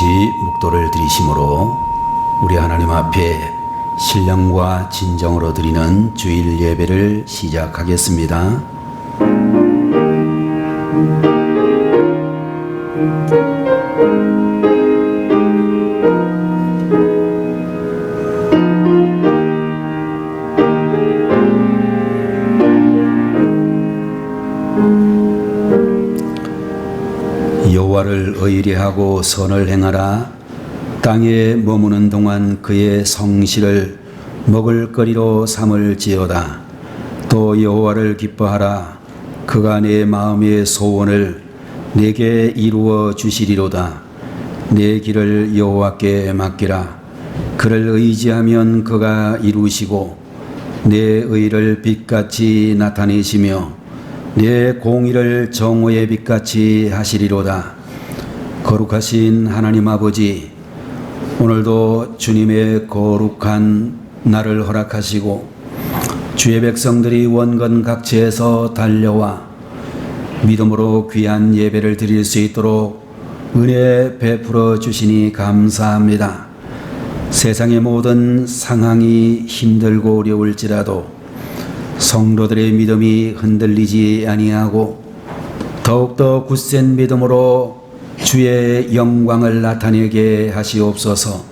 같이 묵도를 드리심으로 우리 하나님 앞에 신령과 진정으로 드리는 주일 예배를 시작하겠습니다. 여호와를 의뢰하고 선을 행하라. 땅에 머무는 동안 그의 성실을 먹을거리로 삼을지어다. 또 여호와를 기뻐하라. 그가 내 마음의 소원을 내게 이루어 주시리로다. 내 길을 여호와께 맡기라. 그를 의지하면 그가 이루시고 내 의를 빛같이 나타내시며 내 공의를 정오의 빛같이 하시리로다. 거룩하신 하나님 아버지, 오늘도 주님의 거룩한 날을 허락하시고 주의 백성들이 원건 각지에서 달려와 믿음으로 귀한 예배를 드릴 수 있도록 은혜 베풀어 주시니 감사합니다. 세상의 모든 상황이 힘들고 어려울지라도 성도들의 믿음이 흔들리지 아니하고 더욱더 굳센 믿음으로 주의 영광을 나타내게 하시옵소서.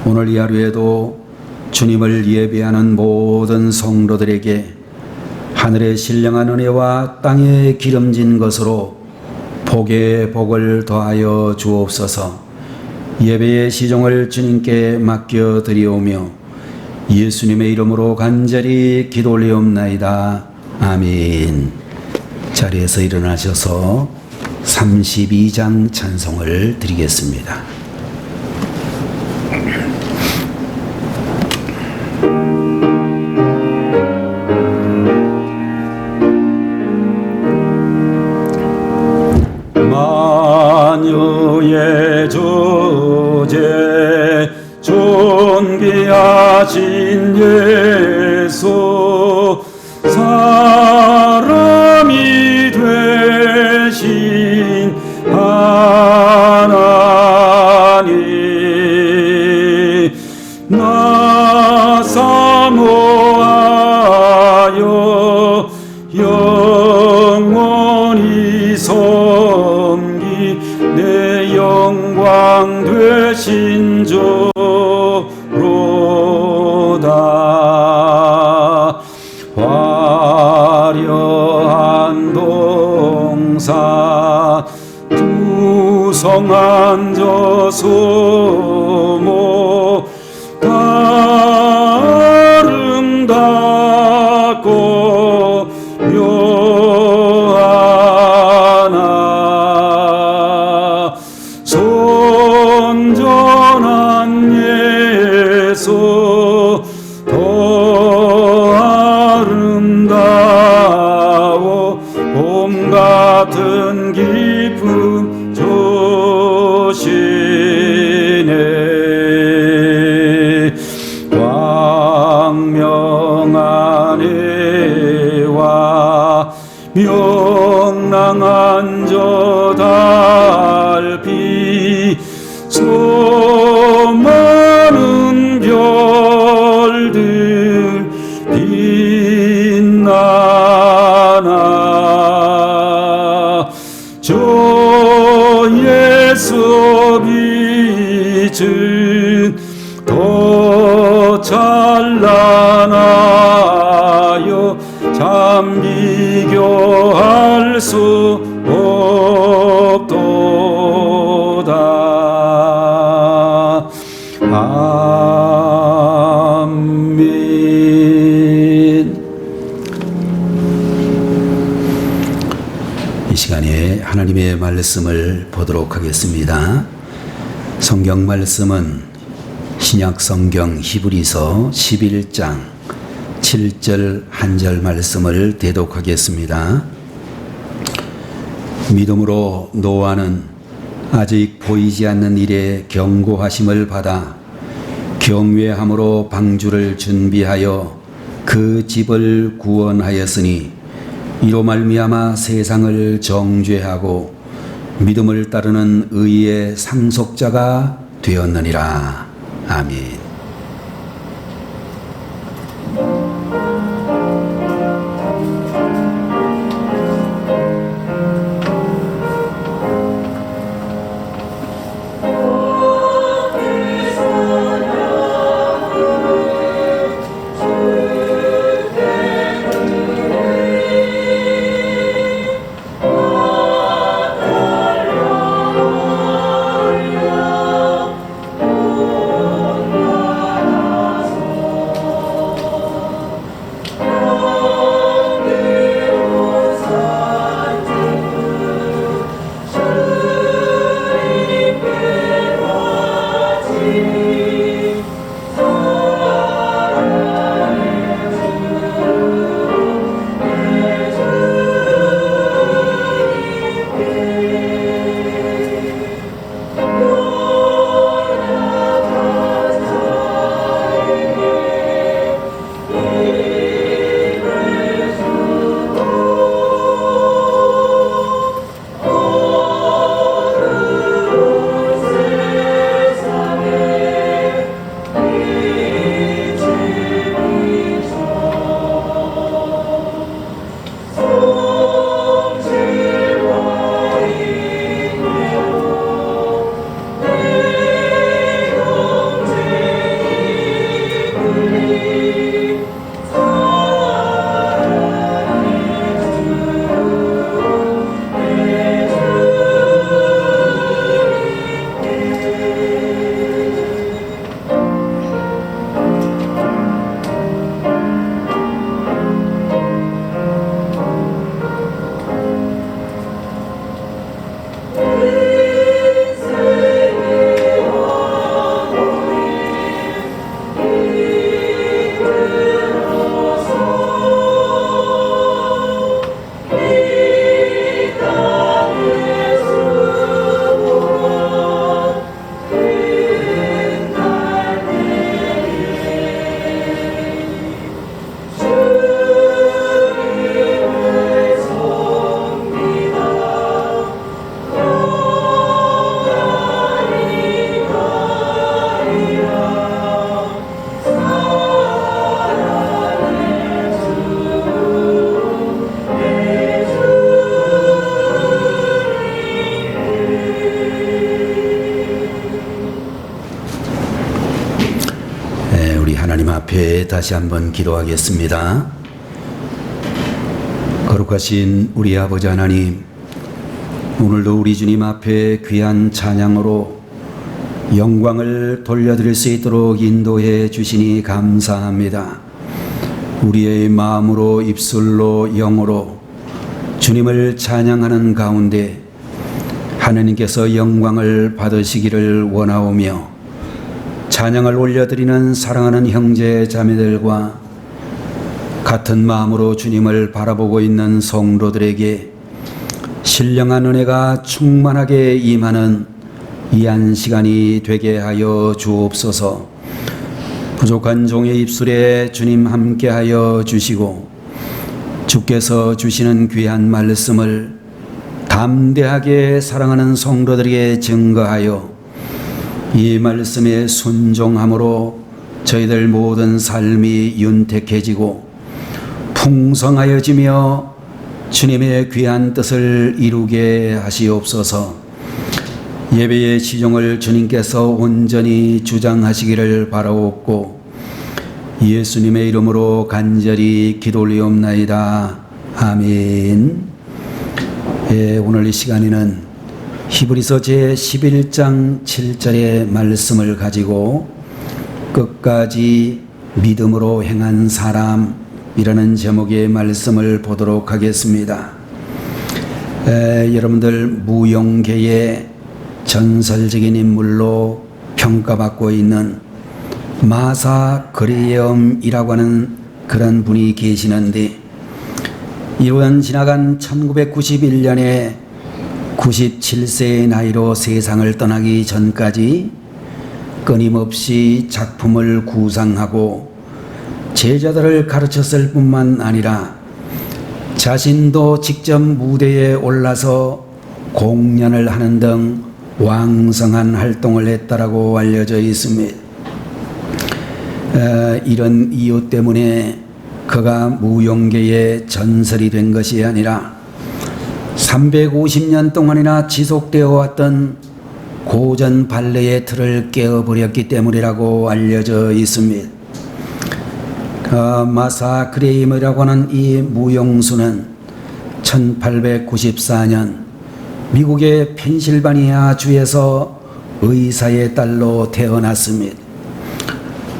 오늘 이 하루에도 주님을 예배하는 모든 성도들에게 하늘의 신령한 은혜와 땅에 기름진 것으로 복에 복을 더하여 주옵소서. 예배의 시종을 주님께 맡겨드리오며 예수님의 이름으로 간절히 기도 올리옵나이다. 아멘. 자리에서 일어나셔서 32장 찬송을 드리겠습니다. 만유의 주제 존귀하신 예수, 사람이 되신 하나님, 나 사모하여 영원히 섬기 내 영광 되신 주 화려한 동산 두성한 저수목 아름답고 묘하나 손전한 예수 봄 같은 기쁨 주시네. 광명한 해와 명랑한 저 달빛 수많은 별들 빛나나 저 예수 빛은 더 찬란하여 참 비교할 수 없도다. 아멘. 이 시간에 하나님의 말씀을 보도록 하겠습니다. 성경 말씀은 신약 성경 히브리서 11장 7절 한 절 말씀을 대독하겠습니다. 믿음으로 노아는 아직 보이지 않는 일에 경고하심을 받아 경외함으로 방주를 준비하여 그 집을 구원하였으니 이로 말미암아 세상을 정죄하고 믿음을 따르는 의의 상속자가 되었느니라. 아멘. 하나님 앞에 다시 한번 기도하겠습니다. 거룩하신 우리 아버지 하나님, 오늘도 우리 주님 앞에 귀한 찬양으로 영광을 돌려드릴 수 있도록 인도해 주시니 감사합니다. 우리의 마음으로, 입술로, 영어로 주님을 찬양하는 가운데 하나님께서 영광을 받으시기를 원하오며, 찬양을 올려드리는 사랑하는 형제 자매들과 같은 마음으로 주님을 바라보고 있는 성도들에게 신령한 은혜가 충만하게 임하는 이한 시간이 되게 하여 주옵소서. 부족한 종의 입술에 주님 함께하여 주시고, 주께서 주시는 귀한 말씀을 담대하게 사랑하는 성도들에게 증거하여 이 말씀에 순종함으로 저희들 모든 삶이 윤택해지고 풍성하여지며 주님의 귀한 뜻을 이루게 하시옵소서. 예배의 시종을 주님께서 온전히 주장하시기를 바라옵고 예수님의 이름으로 간절히 기도 올리옵나이다. 아멘. 오늘 이 시간에는 히브리서 제11장 7절의 말씀을 가지고 끝까지 믿음으로 행한 사람이라는 제목의 말씀을 보도록 하겠습니다. 여러분들, 무용계의 전설적인 인물로 평가받고 있는 마사 그레엄이라고 하는 그런 분이 계시는데, 이번 지나간 1991년에 97세의 나이로 세상을 떠나기 전까지 끊임없이 작품을 구상하고 제자들을 가르쳤을 뿐만 아니라 자신도 직접 무대에 올라서 공연을 하는 등 왕성한 활동을 했다라고 알려져 있습니다. 이런 이유 때문에 그가 무용계의 전설이 된 것이 아니라 350년 동안이나 지속되어 왔던 고전 발레의 틀을 깨어버렸기 때문이라고 알려져 있습니다. 마사 그레임이라고 하는 이 무용수는 1894년 미국의 펜실바니아 주에서 의사의 딸로 태어났습니다.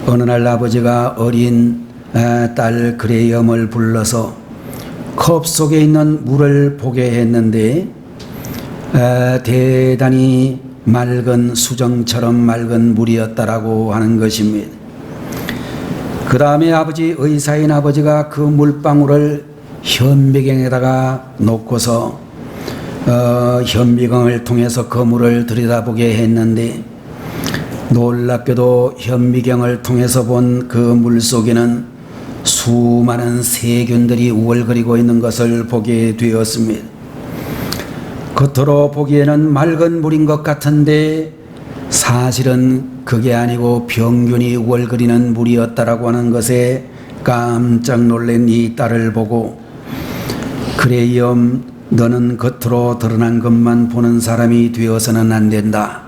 어느 날 아버지가 어린 딸 그레이엄을 불러서 컵 속에 있는 물을 보게 했는데 대단히 맑은 수정처럼 맑은 물이었다라고 하는 것입니다. 그 다음에 의사인 아버지가 그 물방울을 현미경에다가 놓고서 현미경을 통해서 그 물을 들여다보게 했는데 놀랍게도 현미경을 통해서 본 그 물 속에는 수많은 세균들이 우월거리고 있는 것을 보게 되었습니다. 겉으로 보기에는 맑은 물인 것 같은데 사실은 그게 아니고 병균이 우월거리는 물이었다라고 하는 것에 깜짝 놀란 이 딸을 보고, 그레이엄, 너는 겉으로 드러난 것만 보는 사람이 되어서는 안 된다.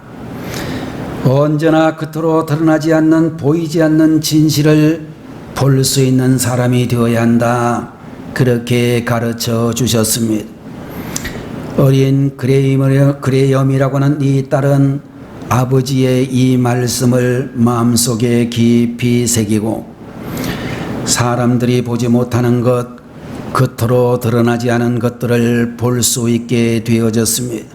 언제나 겉으로 드러나지 않는, 보이지 않는 진실을 볼 수 있는 사람이 되어야 한다. 그렇게 가르쳐 주셨습니다. 어린 그레이엄이라고 하는 이 딸은 아버지의 이 말씀을 마음속에 깊이 새기고 사람들이 보지 못하는 것, 겉으로 드러나지 않은 것들을 볼 수 있게 되어졌습니다.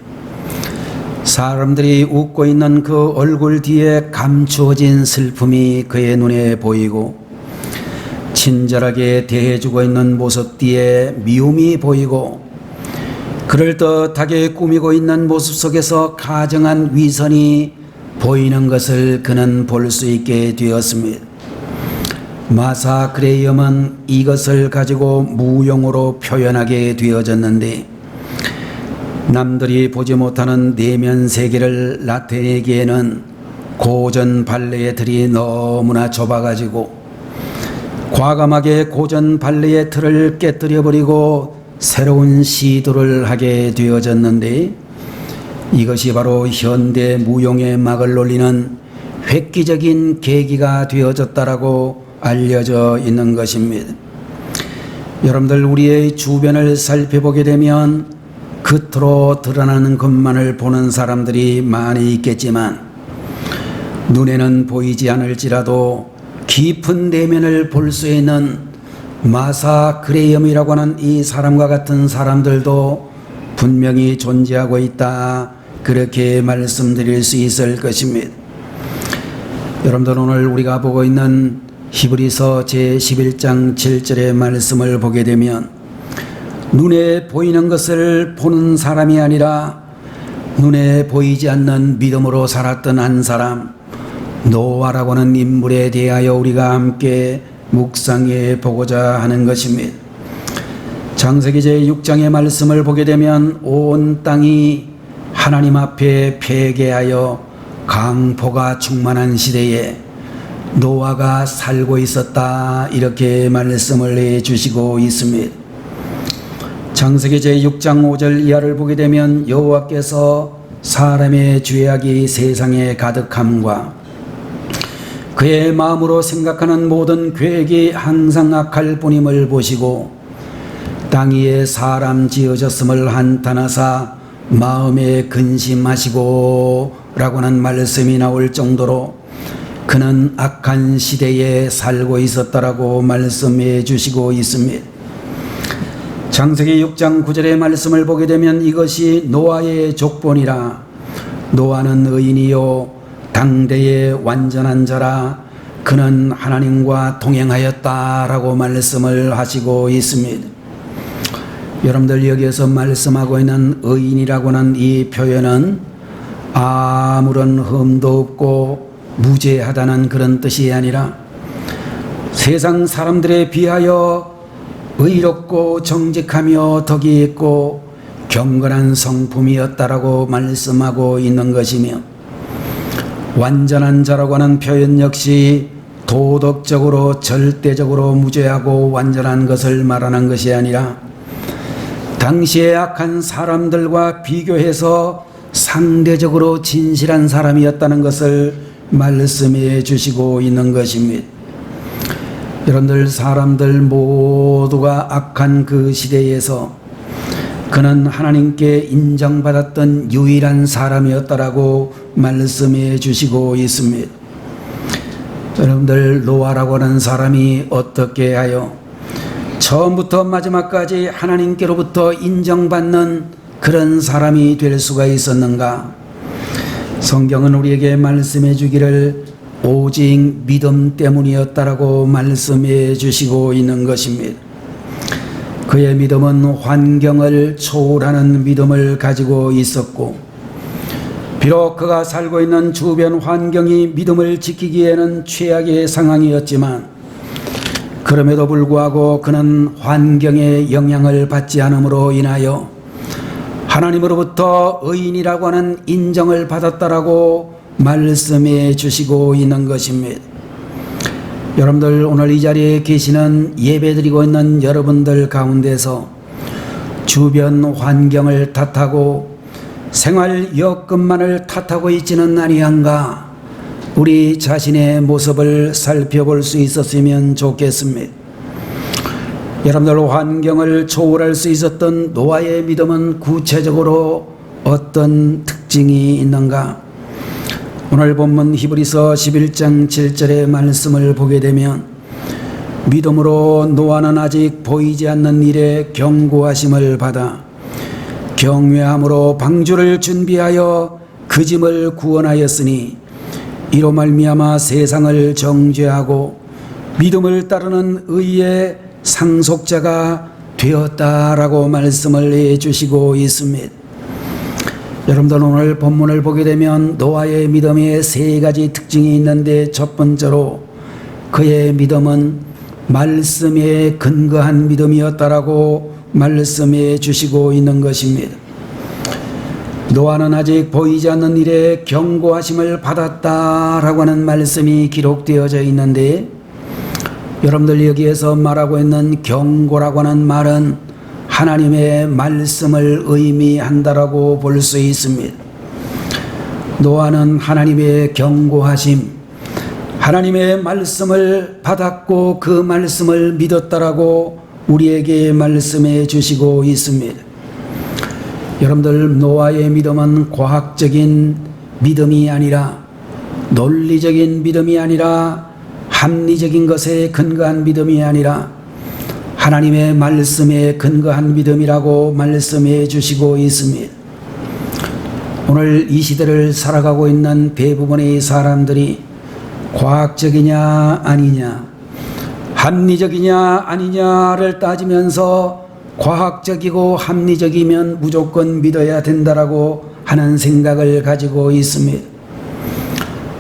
사람들이 웃고 있는 그 얼굴 뒤에 감추어진 슬픔이 그의 눈에 보이고, 친절하게 대해주고 있는 모습 뒤에 미움이 보이고, 그럴듯하게 꾸미고 있는 모습 속에서 가정한 위선이 보이는 것을 그는 볼 수 있게 되었습니다. 마사 그레이엄은 이것을 가지고 무용으로 표현하게 되어졌는데, 남들이 보지 못하는 내면 세계를 나타내기에는 고전 발레의 틀이 너무나 좁아가지고 과감하게 고전 발레의 틀을 깨뜨려버리고 새로운 시도를 하게 되어졌는데, 이것이 바로 현대 무용의 막을 올리는 획기적인 계기가 되어졌다라고 알려져 있는 것입니다. 여러분들, 우리의 주변을 살펴보게 되면 겉으로 드러나는 것만을 보는 사람들이 많이 있겠지만, 눈에는 보이지 않을지라도 깊은 내면을 볼 수 있는 마사 그레이엄이라고 하는 이 사람과 같은 사람들도 분명히 존재하고 있다. 그렇게 말씀드릴 수 있을 것입니다. 여러분들, 오늘 우리가 보고 있는 히브리서 제11장 7절의 말씀을 보게 되면, 눈에 보이는 것을 보는 사람이 아니라 눈에 보이지 않는 믿음으로 살았던 한 사람, 노아라고 하는 인물에 대하여 우리가 함께 묵상해 보고자 하는 것입니다. 창세기 제6장의 말씀을 보게 되면 온 땅이 하나님 앞에 회개하여 강포가 충만한 시대에 노아가 살고 있었다. 이렇게 말씀을 해주시고 있습니다. 창세기 제6장 5절 이하를 보게 되면 여호와께서 사람의 죄악이 세상에 가득함과 그의 마음으로 생각하는 모든 계획이 항상 악할 뿐임을 보시고 땅 위에 사람 지어졌음을 한탄하사 마음에 근심하시고 라고 하는 말씀이 나올 정도로 그는 악한 시대에 살고 있었다라고 말씀해 주시고 있습니다. 창세기 6장 9절의 말씀을 보게 되면 이것이 노아의 족본이라. 노아는 의인이요 당대의 완전한 자라. 그는 하나님과 동행하였다라고 말씀을 하시고 있습니다. 여러분들, 여기에서 말씀하고 있는 의인이라고 하는 이 표현은 아무런 흠도 없고 무죄하다는 그런 뜻이 아니라 세상 사람들에 비하여 의롭고 정직하며 덕이 있고 경건한 성품이었다라고 말씀하고 있는 것이며, 완전한 자라고 하는 표현 역시 도덕적으로 절대적으로 무죄하고 완전한 것을 말하는 것이 아니라 당시의 악한 사람들과 비교해서 상대적으로 진실한 사람이었다는 것을 말씀해 주시고 있는 것입니다. 여러분들, 사람들 모두가 악한 그 시대에서 그는 하나님께 인정받았던 유일한 사람이었다라고 말씀해 주시고 있습니다. 여러분들, 노아라고 하는 사람이 어떻게 하여 처음부터 마지막까지 하나님께로부터 인정받는 그런 사람이 될 수가 있었는가? 성경은 우리에게 말씀해 주기를 오직 믿음 때문이었다라고 말씀해 주시고 있는 것입니다. 그의 믿음은 환경을 초월하는 믿음을 가지고 있었고, 비록 그가 살고 있는 주변 환경이 믿음을 지키기에는 최악의 상황이었지만 그럼에도 불구하고 그는 환경의 영향을 받지 않음으로 인하여 하나님으로부터 의인이라고 하는 인정을 받았다라고 말씀해 주시고 있는 것입니다. 여러분들, 오늘 이 자리에 계시는 예배드리고 있는 여러분들 가운데서 주변 환경을 탓하고 생활 여건만을 탓하고 있지는 아니한가? 우리 자신의 모습을 살펴볼 수 있었으면 좋겠습니다. 여러분들, 환경을 초월할 수 있었던 노아의 믿음은 구체적으로 어떤 특징이 있는가? 오늘 본문 히브리서 11장 7절의 말씀을 보게 되면, 믿음으로 노아는 아직 보이지 않는 일에 경고하심을 받아 경외함으로 방주를 준비하여 그 짐을 구원하였으니 이로 말미암아 세상을 정죄하고 믿음을 따르는 의의 상속자가 되었다라고 말씀을 해주시고 있습니다. 여러분들, 오늘 본문을 보게 되면 노아의 믿음에 세 가지 특징이 있는데, 첫 번째로 그의 믿음은 말씀에 근거한 믿음이었다라고 말씀해 주시고 있는 것입니다. 노아는 아직 보이지 않는 일에 경고하심을 받았다라고 하는 말씀이 기록되어져 있는데, 여러분들, 여기에서 말하고 있는 경고라고 하는 말은 하나님의 말씀을 의미한다라고 볼 수 있습니다. 노아는 하나님의 경고하심, 하나님의 말씀을 받았고 그 말씀을 믿었다라고 우리에게 말씀해 주시고 있습니다. 여러분들, 노아의 믿음은 과학적인 믿음이 아니라, 논리적인 믿음이 아니라, 합리적인 것에 근거한 믿음이 아니라 하나님의 말씀에 근거한 믿음이라고 말씀해 주시고 있습니다. 오늘 이 시대를 살아가고 있는 대부분의 사람들이 과학적이냐 아니냐, 합리적이냐 아니냐를 따지면서 과학적이고 합리적이면 무조건 믿어야 된다라고 하는 생각을 가지고 있습니다.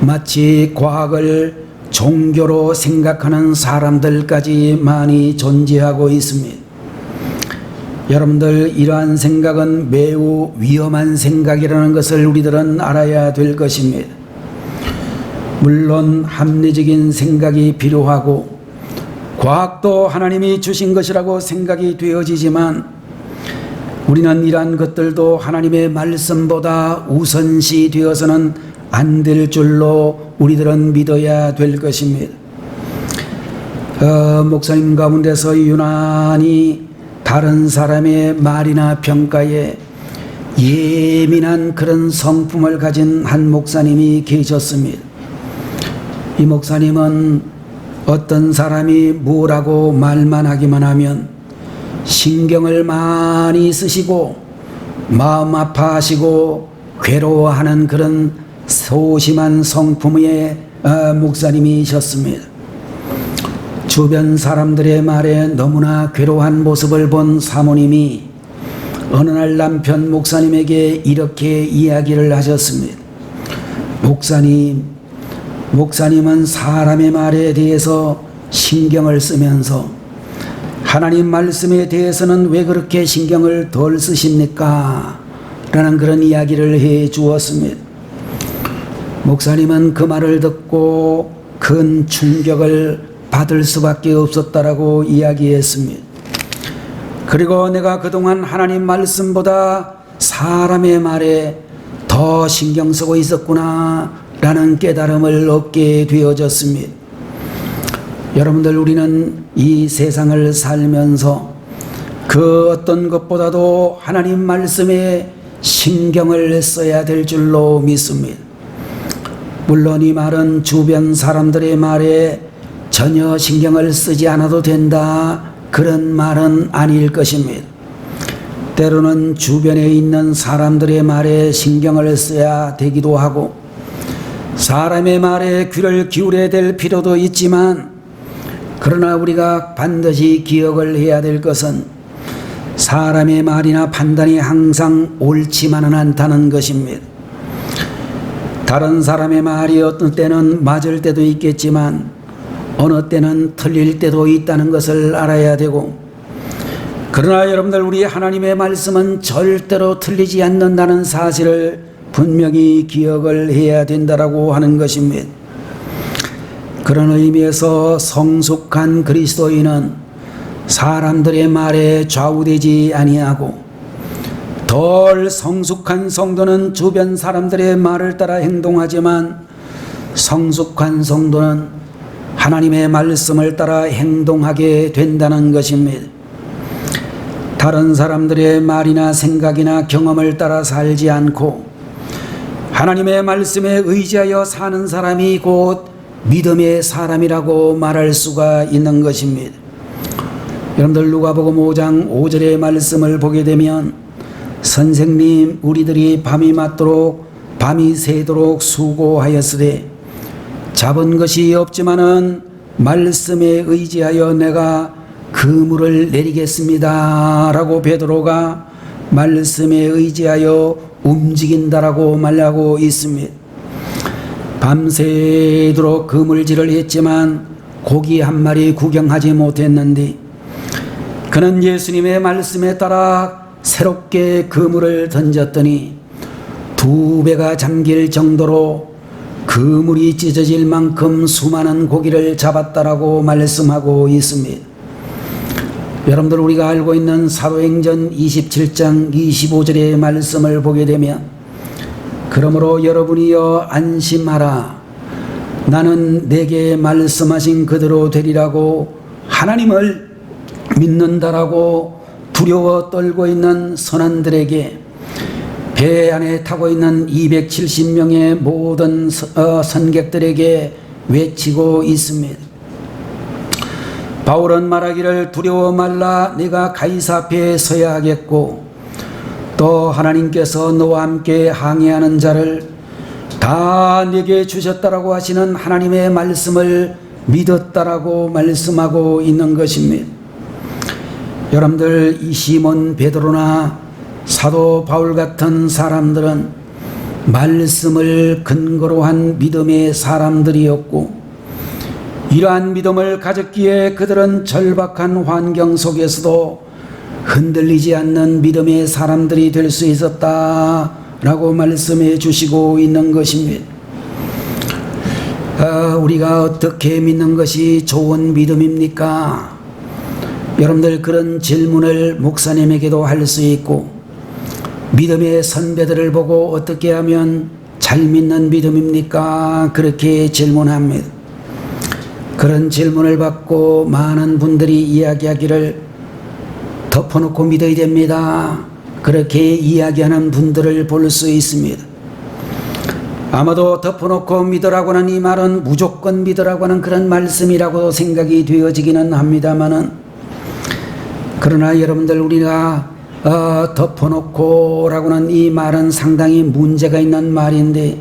마치 과학을 종교로 생각하는 사람들까지 많이 존재하고 있습니다. 여러분들, 이러한 생각은 매우 위험한 생각이라는 것을 우리들은 알아야 될 것입니다. 물론 합리적인 생각이 필요하고 과학도 하나님이 주신 것이라고 생각이 되어지지만, 우리는 이러한 것들도 하나님의 말씀보다 우선시 되어서는 안 될 줄로 우리들은 믿어야 될 것입니다. 목사님 가운데서 유난히 다른 사람의 말이나 평가에 예민한 그런 성품을 가진 한 목사님이 계셨습니다. 이 목사님은 어떤 사람이 뭐라고 말만 하기만 하면 신경을 많이 쓰시고 마음 아파하시고 괴로워하는 그런 소심한 성품의 목사님이셨습니다. 주변 사람들의 말에 너무나 괴로워한 모습을 본 사모님이 어느 날 남편 목사님에게 이렇게 이야기를 하셨습니다. 목사님은 사람의 말에 대해서 신경을 쓰면서 하나님 말씀에 대해서는 왜 그렇게 신경을 덜 쓰십니까? 라는 그런 이야기를 해 주었습니다. 목사님은 그 말을 듣고 큰 충격을 받을 수밖에 없었다라고 이야기했습니다. 그리고 내가 그동안 하나님 말씀보다 사람의 말에 더 신경 쓰고 있었구나 라는 깨달음을 얻게 되어졌습니다. 여러분들, 우리는 이 세상을 살면서 그 어떤 것보다도 하나님 말씀에 신경을 써야 될 줄로 믿습니다. 물론 이 말은 주변 사람들의 말에 전혀 신경을 쓰지 않아도 된다, 그런 말은 아닐 것입니다. 때로는 주변에 있는 사람들의 말에 신경을 써야 되기도 하고, 사람의 말에 귀를 기울여야 될 필요도 있지만, 그러나 우리가 반드시 기억을 해야 될 것은 사람의 말이나 판단이 항상 옳지만은 않다는 것입니다. 다른 사람의 말이 어떤 때는 맞을 때도 있겠지만 어느 때는 틀릴 때도 있다는 것을 알아야 되고, 그러나 여러분들, 우리 하나님의 말씀은 절대로 틀리지 않는다는 사실을 분명히 기억을 해야 된다라고 하는 것입니다. 그런 의미에서 성숙한 그리스도인은 사람들의 말에 좌우되지 아니하고, 덜 성숙한 성도는 주변 사람들의 말을 따라 행동하지만 성숙한 성도는 하나님의 말씀을 따라 행동하게 된다는 것입니다. 다른 사람들의 말이나 생각이나 경험을 따라 살지 않고 하나님의 말씀에 의지하여 사는 사람이 곧 믿음의 사람이라고 말할 수가 있는 것입니다. 여러분들, 누가복음 5장 5절의 말씀을 보게 되면, 선생님, 우리들이 밤이 맞도록 밤이 새도록 수고하였으되 잡은 것이 없지만은 말씀에 의지하여 내가 그물을 내리겠습니다 라고 베드로가 말씀에 의지하여 움직인다라고 말하고 있습니다. 밤새도록 그물질을 했지만 고기 한 마리 구경하지 못했는데, 그는 예수님의 말씀에 따라 새롭게 그물을 던졌더니 2배가 잠길 정도로 그물이 찢어질 만큼 수많은 고기를 잡았다라고 말씀하고 있습니다. 여러분들, 우리가 알고 있는 사도행전 27장 25절의 말씀을 보게 되면, 그러므로 여러분이여 안심하라, 나는 내게 말씀하신 그대로 되리라고 하나님을 믿는다라고 두려워 떨고 있는 선원들에게, 배 안에 타고 있는 270명의 모든 선객들에게 외치고 있습니다. 바울은 말하기를, 두려워 말라, 네가 가이사 앞에 서야 하겠고 또 하나님께서 너와 함께 항해하는 자를 다 네게 주셨다라고 하시는 하나님의 말씀을 믿었다라고 말씀하고 있는 것입니다. 여러분들, 이 시몬 베드로나 사도 바울 같은 사람들은 말씀을 근거로 한 믿음의 사람들이었고, 이러한 믿음을 가졌기에 그들은 절박한 환경 속에서도 흔들리지 않는 믿음의 사람들이 될 수 있었다라고 말씀해 주시고 있는 것입니다. 우리가 어떻게 믿는 것이 좋은 믿음입니까? 여러분들, 그런 질문을 목사님에게도 할 수 있고, 믿음의 선배들을 보고 어떻게 하면 잘 믿는 믿음입니까? 그렇게 질문합니다. 그런 질문을 받고 많은 분들이 이야기하기를, 덮어놓고 믿어야 됩니다, 그렇게 이야기하는 분들을 볼 수 있습니다. 아마도 덮어놓고 믿으라고 하는 이 말은 무조건 믿으라고 하는 그런 말씀이라고 생각이 되어지기는 합니다만은, 그러나 여러분들, 우리가 덮어놓고 라고 하는 이 말은 상당히 문제가 있는 말인데,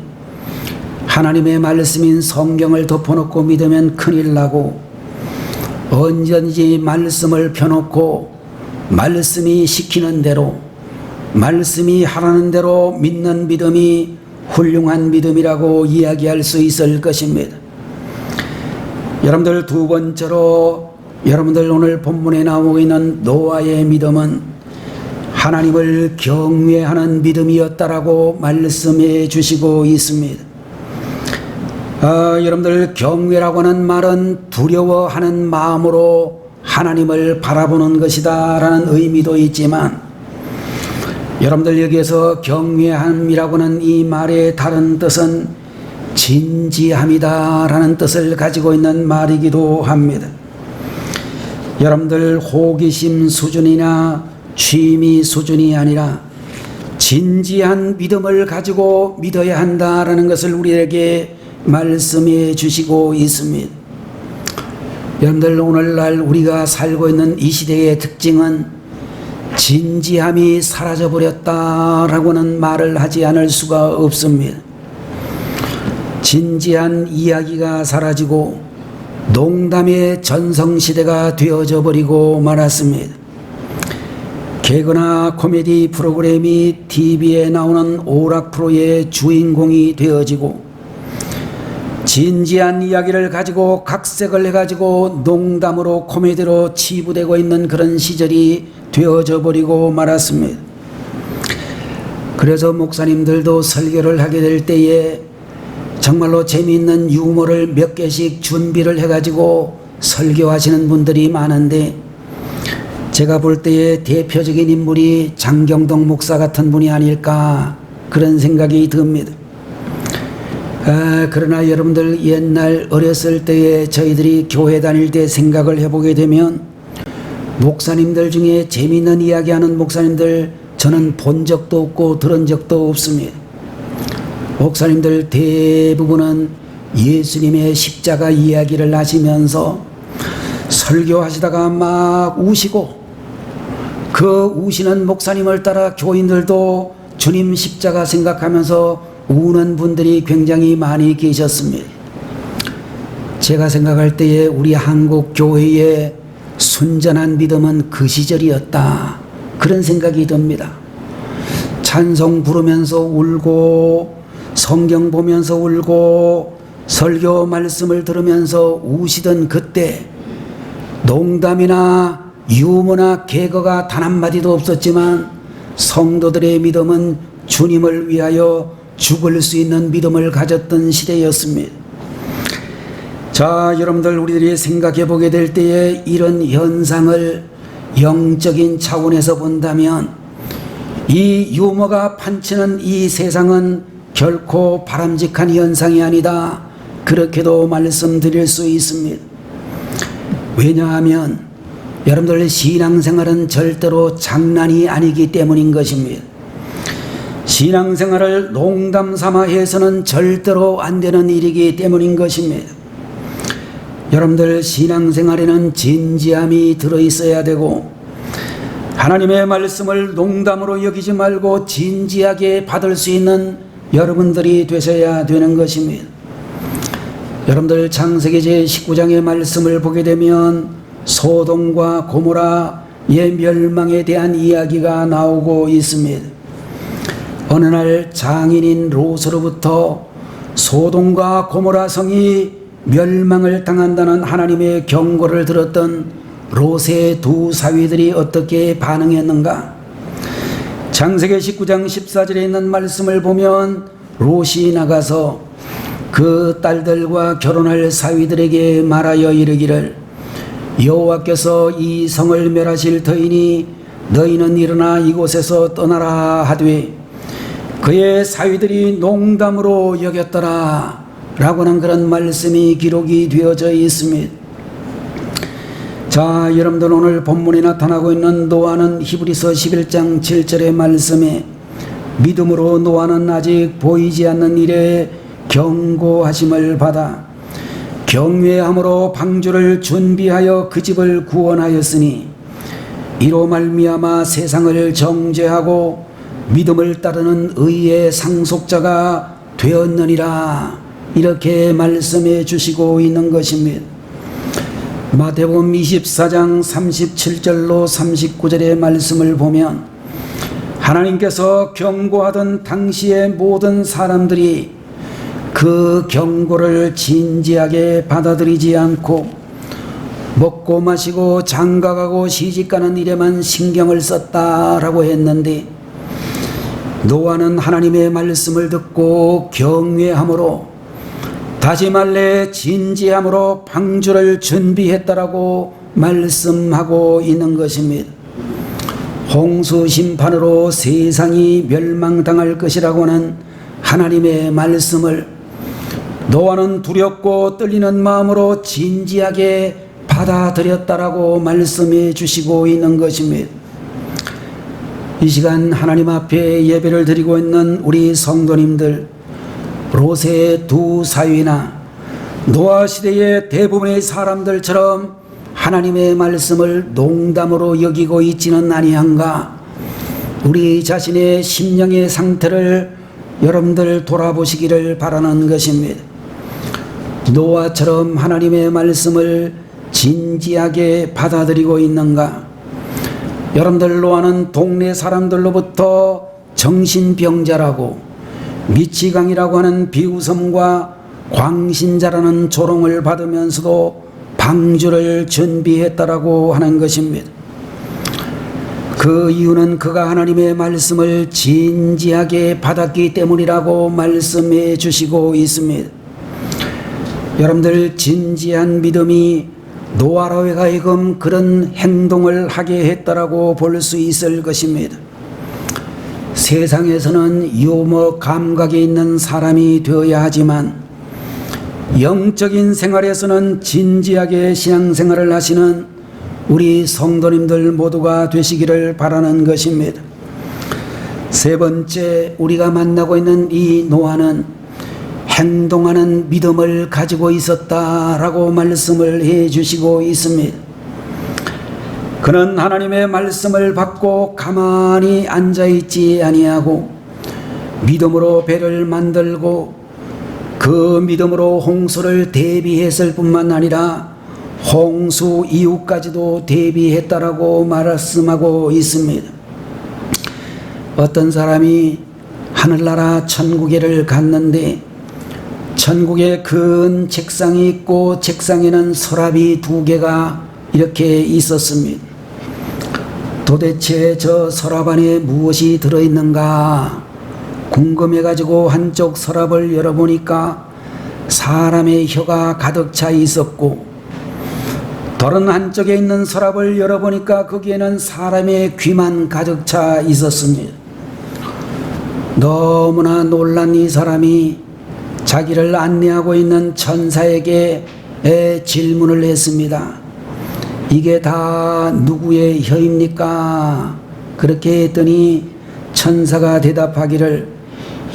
하나님의 말씀인 성경을 덮어놓고 믿으면 큰일 나고, 언제든지 말씀을 펴놓고 말씀이 시키는 대로, 말씀이 하라는 대로 믿는 믿음이 훌륭한 믿음이라고 이야기할 수 있을 것입니다. 여러분들, 두 번째로 여러분들 오늘 본문에 나오고 있는 노아의 믿음은 하나님을 경외하는 믿음이었다라고 말씀해 주시고 있습니다. 여러분들 경외라고 하는 말은 두려워하는 마음으로 하나님을 바라보는 것이다 라는 의미도 있지만, 여러분들 여기에서 경외함이라고 하는 이 말의 다른 뜻은 진지함이다 라는 뜻을 가지고 있는 말이기도 합니다. 여러분들 호기심 수준이나 취미 수준이 아니라 진지한 믿음을 가지고 믿어야 한다라는 것을 우리에게 말씀해 주시고 있습니다. 여러분들 오늘날 우리가 살고 있는 이 시대의 특징은 진지함이 사라져버렸다라고는 말을 하지 않을 수가 없습니다. 진지한 이야기가 사라지고 농담의 전성시대가 되어져 버리고 말았습니다. 개그나 코미디 프로그램이 TV에 나오는 오락 프로의 주인공이 되어지고, 진지한 이야기를 가지고 각색을 해가지고 농담으로 코미디로 치부되고 있는 그런 시절이 되어져 버리고 말았습니다. 그래서 목사님들도 설교를 하게 될 때에 정말로 재미있는 유머를 몇 개씩 준비를 해가지고 설교하시는 분들이 많은데, 제가 볼 때에 대표적인 인물이 장경동 목사 같은 분이 아닐까 그런 생각이 듭니다. 그러나 여러분들 옛날 어렸을 때에 저희들이 교회 다닐 때 생각을 해보게 되면 목사님들 중에 재미있는 이야기하는 목사님들 저는 본 적도 없고 들은 적도 없습니다. 목사님들 대부분은 예수님의 십자가 이야기를 하시면서 설교하시다가 막 우시고, 그 우시는 목사님을 따라 교인들도 주님 십자가 생각하면서 우는 분들이 굉장히 많이 계셨습니다. 제가 생각할 때에 우리 한국 교회의 순전한 믿음은 그 시절이었다 그런 생각이 듭니다. 찬송 부르면서 울고, 성경 보면서 울고, 설교 말씀을 들으면서 우시던 그때 농담이나 유머나 개그가 단 한마디도 없었지만 성도들의 믿음은 주님을 위하여 죽을 수 있는 믿음을 가졌던 시대였습니다. 자, 여러분들 우리들이 생각해 보게 될 때에 이런 현상을 영적인 차원에서 본다면 이 유머가 판치는 이 세상은 결코 바람직한 현상이 아니다, 그렇게도 말씀드릴 수 있습니다. 왜냐하면 여러분들 신앙생활은 절대로 장난이 아니기 때문인 것입니다. 신앙생활을 농담 삼아 해서는 절대로 안 되는 일이기 때문인 것입니다. 여러분들 신앙생활에는 진지함이 들어있어야 되고, 하나님의 말씀을 농담으로 여기지 말고 진지하게 받을 수 있는 여러분들이 되셔야 되는 것입니다. 여러분들 창세기 제19장의 말씀을 보게 되면 소돔과 고모라의 멸망에 대한 이야기가 나오고 있습니다. 어느 날 장인인 롯으로부터 소돔과 고모라 성이 멸망을 당한다는 하나님의 경고를 들었던 롯의 두 사위들이 어떻게 반응했는가? 창세기 19장 14절에 있는 말씀을 보면 롯이 나가서 그 딸들과 결혼할 사위들에게 말하여 이르기를, 여호와께서 이 성을 멸하실 터이니 너희는 일어나 이곳에서 떠나라 하되, 그의 사위들이 농담으로 여겼더라 라고는 그런 말씀이 기록이 되어져 있습니다. 자, 여러분들 오늘 본문에 나타나고 있는 노아는 히브리서 11장 7절의 말씀에 믿음으로 노아는 아직 보이지 않는 일에 경고하심을 받아 경외함으로 방주를 준비하여 그 집을 구원하였으니 이로 말미암아 세상을 정죄하고 믿음을 따르는 의의 상속자가 되었느니라, 이렇게 말씀해 주시고 있는 것입니다. 마태복음 24장 37절로 39절의 말씀을 보면 하나님께서 경고하던 당시의 모든 사람들이 그 경고를 진지하게 받아들이지 않고 먹고 마시고 장가가고 시집가는 일에만 신경을 썼다라고 했는데, 노아는 하나님의 말씀을 듣고 경외함으로 다시 말래 진지함으로 방주를 준비했다라고 말씀하고 있는 것입니다. 홍수 심판으로 세상이 멸망당할 것이라고 하는 하나님의 말씀을 노아는 두렵고 떨리는 마음으로 진지하게 받아들였다라고 말씀해 주시고 있는 것입니다. 이 시간 하나님 앞에 예배를 드리고 있는 우리 성도님들, 롯의 두 사위나 노아 시대의 대부분의 사람들처럼 하나님의 말씀을 농담으로 여기고 있지는 아니한가? 우리 자신의 심령의 상태를 여러분들 돌아보시기를 바라는 것입니다. 노아처럼 하나님의 말씀을 진지하게 받아들이고 있는가? 여러분들, 노아는 동네 사람들로부터 정신병자라고 미치광이라고 하는 비웃음과 광신자라는 조롱을 받으면서도 방주를 준비했다라고 하는 것입니다. 그 이유는 그가 하나님의 말씀을 진지하게 받았기 때문이라고 말씀해 주시고 있습니다. 여러분들, 진지한 믿음이 노아로 하여금 그런 행동을 하게 했다라고 볼 수 있을 것입니다. 세상에서는 유머 감각이 있는 사람이 되어야 하지만 영적인 생활에서는 진지하게 신앙생활을 하시는 우리 성도님들 모두가 되시기를 바라는 것입니다. 세 번째, 우리가 만나고 있는 이 노아는 행동하는 믿음을 가지고 있었다라고 말씀을 해 주시고 있습니다. 그는 하나님의 말씀을 받고 가만히 앉아있지 아니하고 믿음으로 배를 만들고 그 믿음으로 홍수를 대비했을 뿐만 아니라 홍수 이후까지도 대비했다라고 말씀하고 있습니다. 어떤 사람이 하늘나라 천국에를 갔는데 천국에 큰 책상이 있고 책상에는 서랍이 2개가 이렇게 있었습니다. 도대체 저 서랍 안에 무엇이 들어있는가 궁금해가지고 한쪽 서랍을 열어보니까 사람의 혀가 가득 차 있었고, 다른 한쪽에 있는 서랍을 열어보니까 거기에는 사람의 귀만 가득 차 있었습니다. 너무나 놀란 이 사람이 자기를 안내하고 있는 천사에게 질문을 했습니다. 이게 다 누구의 혀입니까? 그렇게 했더니 천사가 대답하기를,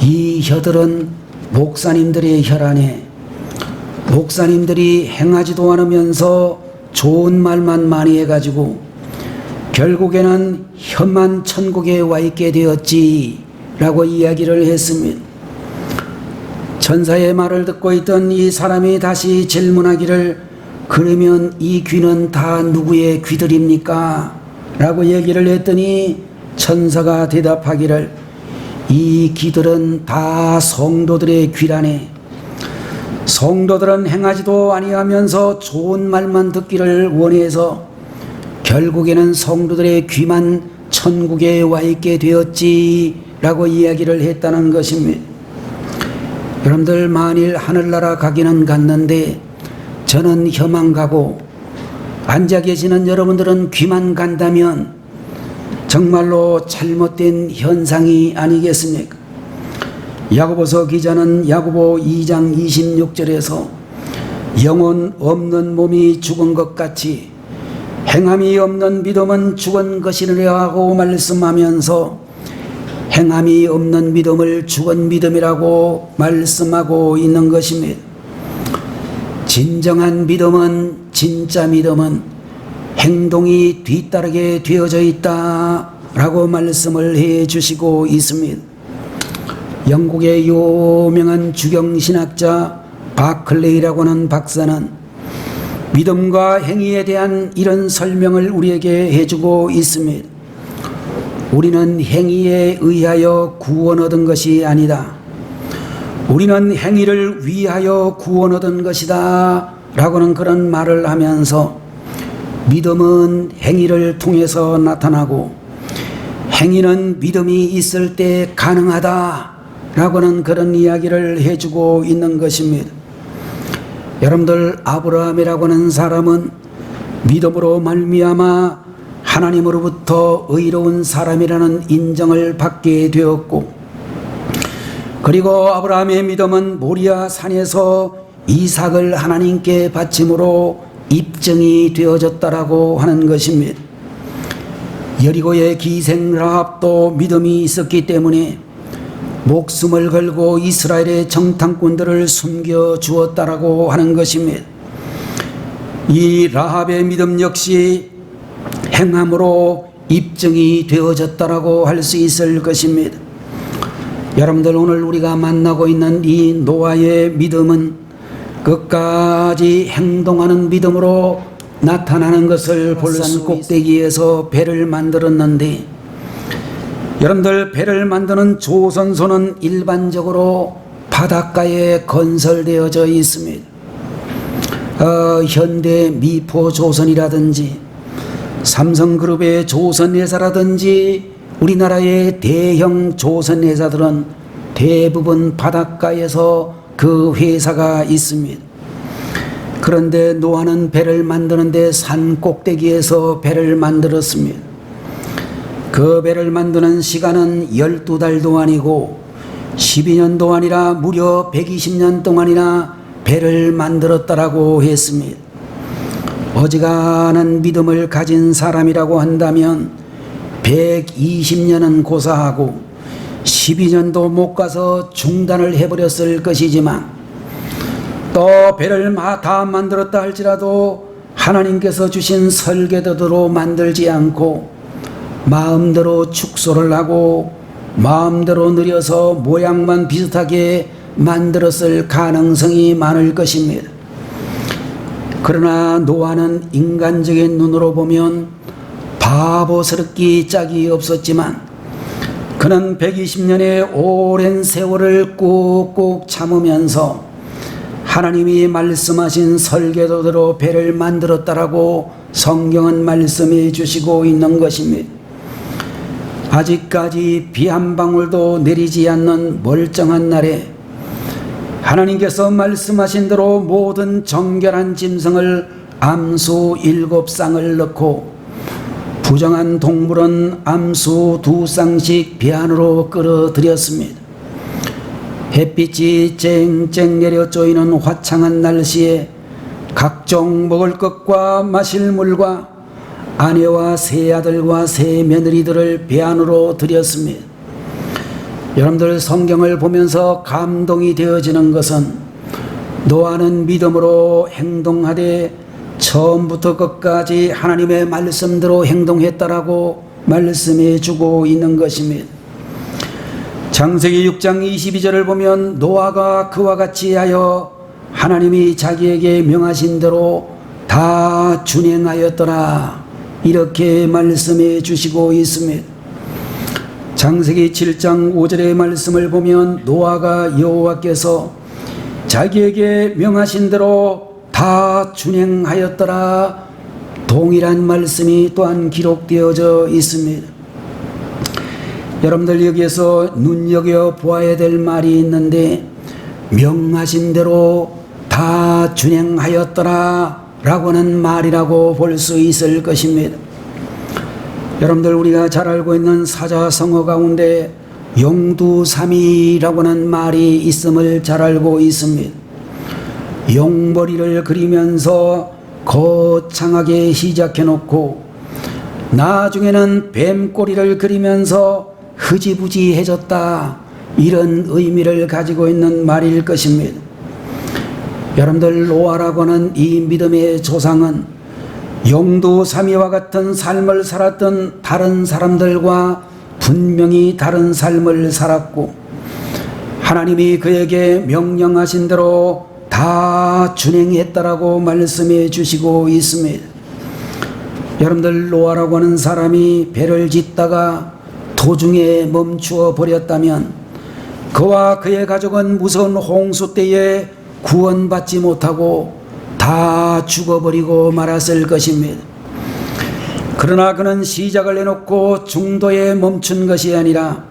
이 혀들은 목사님들의 혀라네. 목사님들이 행하지도 않으면서 좋은 말만 많이 해가지고 결국에는 혀만 천국에 와 있게 되었지 라고 이야기를 했습니다. 천사의 말을 듣고 있던 이 사람이 다시 질문하기를, 그러면 이 귀는 다 누구의 귀들입니까? 라고 얘기를 했더니 천사가 대답하기를, 이 귀들은 다 성도들의 귀라네. 성도들은 행하지도 아니하면서 좋은 말만 듣기를 원해서 결국에는 성도들의 귀만 천국에 와 있게 되었지 라고 이야기를 했다는 것입니다. 여러분들, 만일 하늘나라 가기는 갔는데 저는 혀만 가고 앉아 계시는 여러분들은 귀만 간다면 정말로 잘못된 현상이 아니겠습니까? 야고보서 기자는 야고보 2장 26절에서 영혼 없는 몸이 죽은 것 같이 행함이 없는 믿음은 죽은 것이라 하고 말씀하면서 행함이 없는 믿음을 죽은 믿음이라고 말씀하고 있는 것입니다. 진정한 믿음은, 진짜 믿음은 행동이 뒤따르게 되어져 있다라고 말씀을 해 주시고 있습니다. 영국의 유명한 주경신학자 바클레이라고 하는 박사는 믿음과 행위에 대한 이런 설명을 우리에게 해주고 있습니다. 우리는 행위에 의하여 구원 얻은 것이 아니다. 우리는 행위를 위하여 구원 얻은 것이다 라고는 그런 말을 하면서 믿음은 행위를 통해서 나타나고 행위는 믿음이 있을 때 가능하다라고는 그런 이야기를 해주고 있는 것입니다. 여러분들, 아브라함이라고 하는 사람은 믿음으로 말미암아 하나님으로부터 의로운 사람이라는 인정을 받게 되었고, 그리고 아브라함의 믿음은 모리아 산에서 이삭을 하나님께 바침으로 입증이 되어졌다라고 하는 것입니다. 여리고의 기생 라합도 믿음이 있었기 때문에 목숨을 걸고 이스라엘의 정탐꾼들을 숨겨 주었다라고 하는 것입니다. 이 라합의 믿음 역시 행함으로 입증이 되어졌다라고 할 수 있을 것입니다. 여러분들, 오늘 우리가 만나고 있는 이 노아의 믿음은 끝까지 행동하는 믿음으로 나타나는 것을 볼 산 꼭대기에서 배를 만들었는데, 여러분들, 배를 만드는 조선소는 일반적으로 바닷가에 건설되어져 있습니다. 현대 미포조선이라든지 삼성그룹의 조선회사라든지 우리나라의 대형 조선회사들은 대부분 바닷가에서 그 회사가 있습니다. 그런데 노아는 배를 만드는데 산 꼭대기에서 배를 만들었습니다. 그 배를 만드는 시간은 12달도 아니고 12년도 아니라 무려 120년 동안이나 배를 만들었다라고 했습니다. 어지간한 믿음을 가진 사람이라고 한다면 120년은 고사하고 12년도 못 가서 중단을 해버렸을 것이지만, 또 배를 다 만들었다 할지라도 하나님께서 주신 설계도대로 만들지 않고 마음대로 축소를 하고 마음대로 느려서 모양만 비슷하게 만들었을 가능성이 많을 것입니다. 그러나 노아는 인간적인 눈으로 보면 바보스럽기 짝이 없었지만, 그는 120년의 오랜 세월을 꾹꾹 참으면서 하나님이 말씀하신 설계도대로 배를 만들었다라고 성경은 말씀해 주시고 있는 것입니다. 아직까지 비 한 방울도 내리지 않는 멀쩡한 날에 하나님께서 말씀하신 대로 모든 정결한 짐승을 암수 7쌍을 넣고 부정한 동물은 암수 2쌍씩 배 안으로 끌어들였습니다. 햇빛이 쨍쨍 내려 쪼이는 화창한 날씨에 각종 먹을 것과 마실 물과 아내와 세 아들과 세 며느리들을 배 안으로 들였습니다. 여러분들, 성경을 보면서 감동이 되어지는 것은 노아는 믿음으로 행동하되 처음부터 끝까지 하나님의 말씀대로 행동했다라고 말씀해 주고 있는 것입니다. 창세기 6장 22절을 보면 노아가 그와 같이 하여 하나님이 자기에게 명하신 대로 다 준행하였더라, 이렇게 말씀해 주시고 있습니다. 창세기 7장 5절의 말씀을 보면 노아가 여호와께서 자기에게 명하신 대로 다 준행하였더라, 동일한 말씀이 또한 기록되어져 있습니다. 여러분들, 여기에서 눈여겨 보아야 될 말이 있는데, 명하신 대로 다 준행하였더라 라고는 말이라고 볼 수 있을 것입니다. 여러분들, 우리가 잘 알고 있는 사자성어 가운데 용두삼위라고는 말이 있음을 잘 알고 있습니다. 용머리를 그리면서 거창하게 시작해 놓고 나중에는 뱀꼬리를 그리면서 흐지부지해졌다, 이런 의미를 가지고 있는 말일 것입니다. 여러분들, 노아라고 하는 이 믿음의 조상은 용두삼위와 같은 삶을 살았던 다른 사람들과 분명히 다른 삶을 살았고, 하나님이 그에게 명령하신 대로 다 준행했다라고 말씀해 주시고 있습니다. 여러분들, 노아라고 하는 사람이 배를 짓다가 도중에 멈추어 버렸다면 그와 그의 가족은 무서운 홍수 때에 구원받지 못하고 다 죽어버리고 말았을 것입니다. 그러나 그는 시작을 내놓고 중도에 멈춘 것이 아니라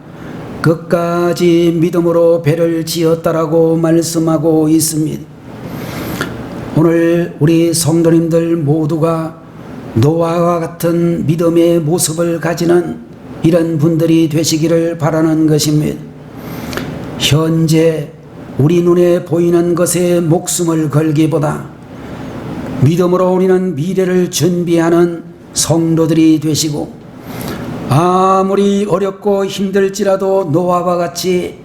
끝까지 믿음으로 배를 지었다라고 말씀하고 있습니다. 오늘 우리 성도님들 모두가 노아와 같은 믿음의 모습을 가지는 이런 분들이 되시기를 바라는 것입니다. 현재 우리 눈에 보이는 것에 목숨을 걸기보다 믿음으로 우리는 미래를 준비하는 성도들이 되시고, 아무리 어렵고 힘들지라도 노아와 같이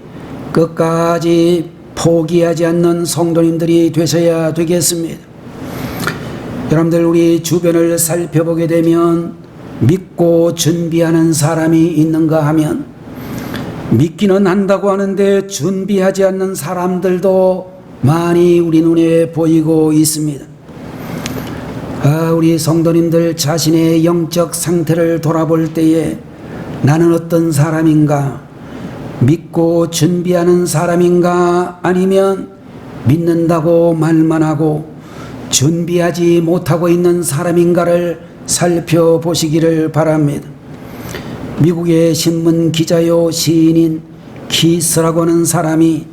끝까지 포기하지 않는 성도님들이 되셔야 되겠습니다. 여러분들, 우리 주변을 살펴보게 되면 믿고 준비하는 사람이 있는가 하면 믿기는 한다고 하는데 준비하지 않는 사람들도 많이 우리 눈에 보이고 있습니다. 우리 성도님들 자신의 영적 상태를 돌아볼 때에 나는 어떤 사람인가? 믿고 준비하는 사람인가? 아니면 믿는다고 말만 하고 준비하지 못하고 있는 사람인가를 살펴보시기를 바랍니다. 미국의 신문 기자요 시인인 키스라고 하는 사람이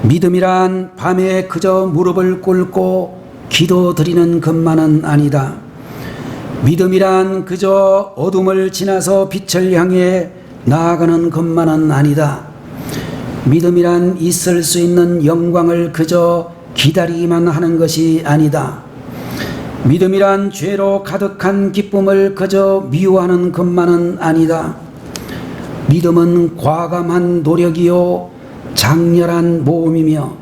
믿음이란 밤에 그저 무릎을 꿇고 기도드리는 것만은 아니다. 믿음이란 그저 어둠을 지나서 빛을 향해 나아가는 것만은 아니다. 믿음이란 있을 수 있는 영광을 그저 기다리기만 하는 것이 아니다. 믿음이란 죄로 가득한 기쁨을 그저 미워하는 것만은 아니다. 믿음은 과감한 노력이요 장렬한 모험이며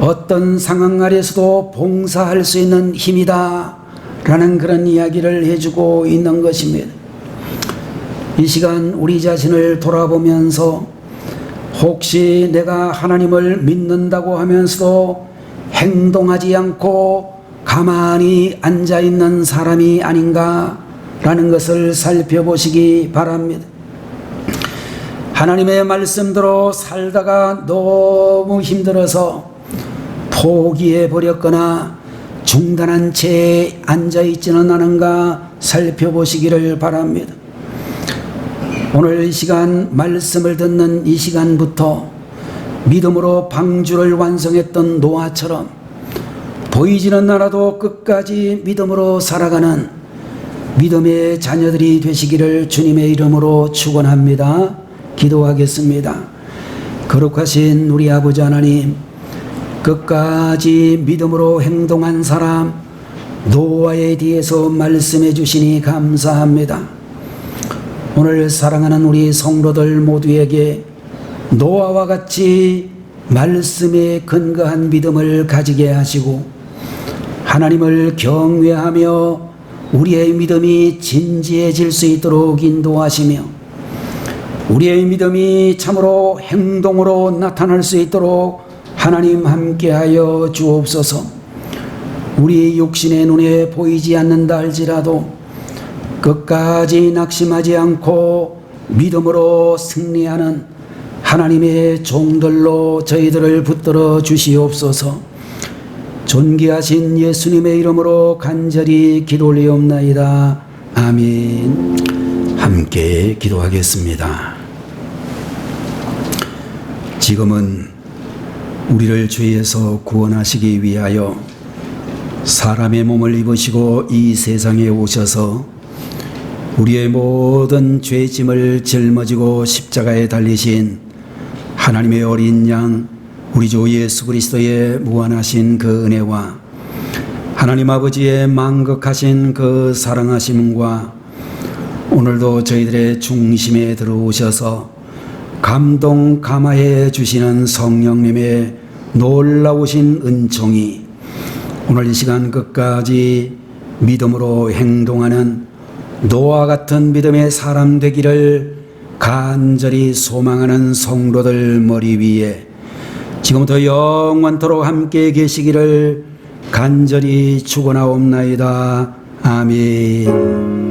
어떤 상황 아래서도 봉사할 수 있는 힘이다 라는 그런 이야기를 해주고 있는 것입니다. 이 시간 우리 자신을 돌아보면서 혹시 내가 하나님을 믿는다고 하면서도 행동하지 않고 가만히 앉아있는 사람이 아닌가 라는 것을 살펴보시기 바랍니다. 하나님의 말씀대로 살다가 너무 힘들어서 포기해버렸거나 중단한 채 앉아있지는 않은가 살펴보시기를 바랍니다. 오늘 이 시간 말씀을 듣는 이 시간부터 믿음으로 방주를 완성했던 노아처럼 보이지는 않아도 끝까지 믿음으로 살아가는 믿음의 자녀들이 되시기를 주님의 이름으로 축원합니다. 기도하겠습니다. 거룩하신 우리 아버지 하나님, 끝까지 믿음으로 행동한 사람 노아에 대해서 말씀해 주시니 감사합니다. 오늘 사랑하는 우리 성도들 모두에게 노아와 같이 말씀에 근거한 믿음을 가지게 하시고 하나님을 경외하며 우리의 믿음이 진지해질 수 있도록 인도하시며 우리의 믿음이 참으로 행동으로 나타날 수 있도록 하나님 함께하여 주옵소서. 우리 육신의 눈에 보이지 않는다 할지라도 끝까지 낙심하지 않고 믿음으로 승리하는 하나님의 종들로 저희들을 붙들어 주시옵소서. 존귀하신 예수님의 이름으로 간절히 기도 올리옵나이다. 아멘. 함께 기도하겠습니다. 지금은 우리를 죄에서 구원하시기 위하여 사람의 몸을 입으시고 이 세상에 오셔서 우리의 모든 죄짐을 짊어지고 십자가에 달리신 하나님의 어린 양 우리 주 예수 그리스도의 무한하신 그 은혜와 하나님 아버지의 만극하신 그 사랑하심과 오늘도 저희들의 중심에 들어오셔서 감동 감화해 주시는 성령님의 놀라우신 은총이 오늘 이 시간 끝까지 믿음으로 행동하는 노아 같은 믿음의 사람 되기를 간절히 소망하는 성도들 머리 위에 지금부터 영원토록 함께 계시기를 간절히 축원하옵나이다. 아멘.